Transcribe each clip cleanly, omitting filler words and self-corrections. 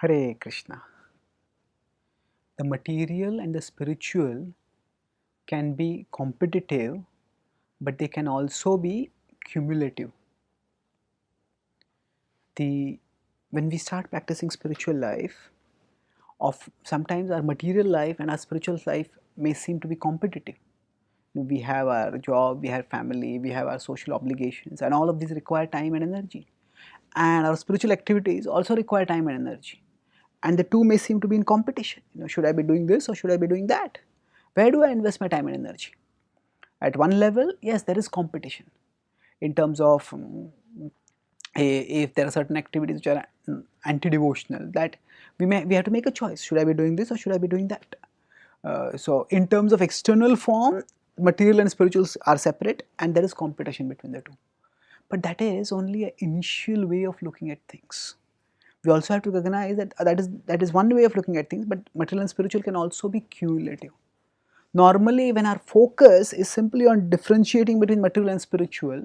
Hare Krishna. The material and the spiritual can be competitive, but they can also be cumulative. When we start practicing spiritual life, of sometimes our material life and our spiritual life may seem to be competitive. We have our job, we have family, we have our social obligations, and all of these require time and energy. And our spiritual activities also require time and energy. And the two may seem to be in competition. Should I be doing this or should I be doing that? Where do I invest my time and energy? At one level, yes, there is competition in terms of if there are certain activities which are anti-devotional, that we have to make a choice. Should I be doing this or should I be doing that? So in terms of external form, material and spirituals are separate, and there is competition between the two. But that is only an initial way of looking at things. We also have to recognize that that is one way of looking at things, but material and spiritual can also be cumulative. Normally, when our focus is simply on differentiating between material and spiritual,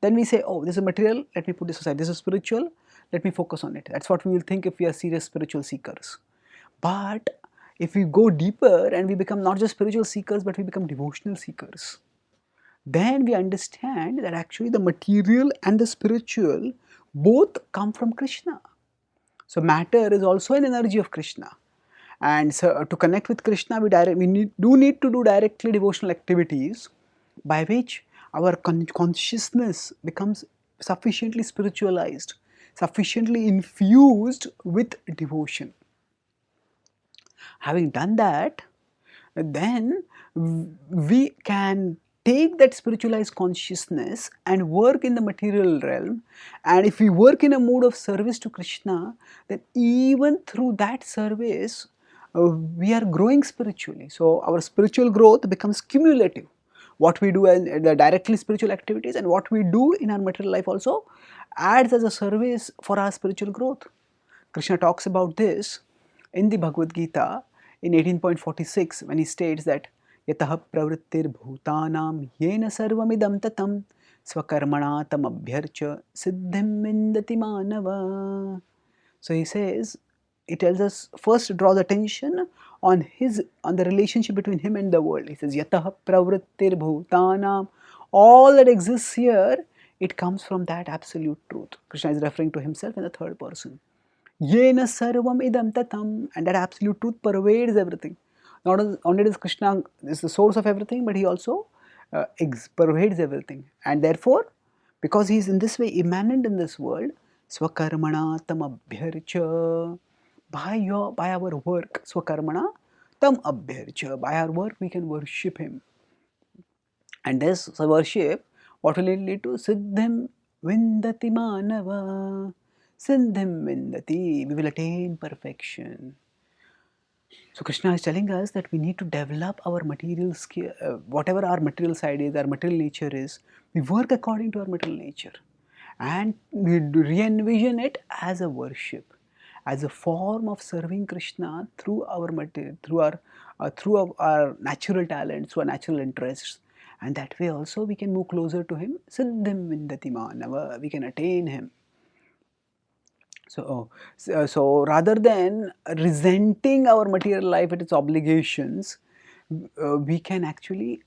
then we say, oh, this is material, let me put this aside. This is spiritual, let me focus on it. That's what we will think if we are serious spiritual seekers. But if we go deeper and we become not just spiritual seekers, but we become devotional seekers, then we understand that actually the material and the spiritual both come from Krishna. So matter is also an energy of Krishna. And so to connect with Krishna, we need to do directly devotional activities by which our consciousness becomes sufficiently spiritualized, sufficiently infused with devotion. Having done that, then we can take that spiritualized consciousness and work in the material realm. And if we work in a mode of service to Krishna, then even through that service, we are growing spiritually. So our spiritual growth becomes cumulative. What we do in the directly spiritual activities and what we do in our material life also adds as a service for our spiritual growth. Krishna talks about this in the Bhagavad-gita in 18.46 when he states that yataha pravrittir bhutanam yena sarvamidam tatam swakarmana tam abhyarcha siddhim vindati manava. So he says, he tells us first to draw the attention on the relationship between him and the world. He says yataha pravrittir bhutanam, all that exists here, it comes from that absolute truth. Krishna is referring to himself in the third person. Yena sarvam idam tatam, and that absolute truth pervades everything. Not only does Krishna is the source of everything, but he also pervades everything. And therefore, because he is in this way immanent in this world, swakarmana tam abhyarcha, by our work, swakarmana tam abhyarcha, by our work we can worship him. And this worship, what will it lead to? Siddhim vindati manava. Siddhim vindati. We will attain perfection. So Krishna is telling us that we need to develop our material skill, whatever our material side is, our material nature is, we work according to our material nature. And we re-envision it as a worship, as a form of serving Krishna through our material, through our natural talents, through our natural interests. And that way also we can move closer to him. Siddhim vindati manava, we can attain him. So rather than resenting our material life and its obligations, we can actually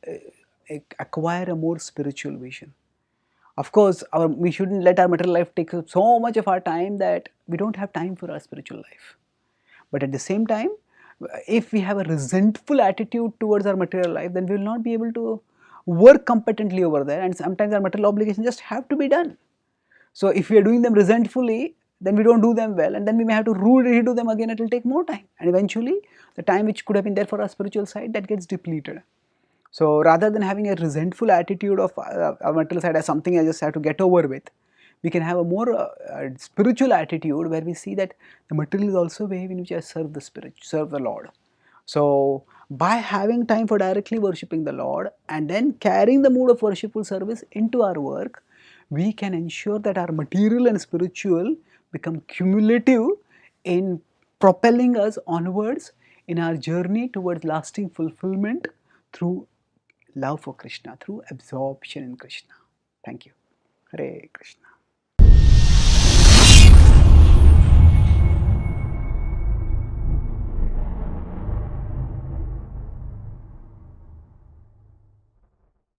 acquire a more spiritual vision. Of course, we shouldn't let our material life take up so much of our time that we don't have time for our spiritual life. But at the same time, if we have a resentful attitude towards our material life, then we will not be able to work competently over there, and sometimes our material obligations just have to be done. So if we are doing them resentfully, then we don't do them well, and then we may have to redo them again. It will take more time, and eventually the time which could have been there for our spiritual side, that gets depleted. So rather than having a resentful attitude of our material side as something I just have to get over with, we can have a more spiritual attitude where we see that the material is also a way in which I serve the Lord. So by having time for directly worshipping the Lord and then carrying the mood of worshipful service into our work, we can ensure that our material and spiritual become cumulative in propelling us onwards in our journey towards lasting fulfillment through love for Krishna, through absorption in Krishna. Thank you. Hare Krishna.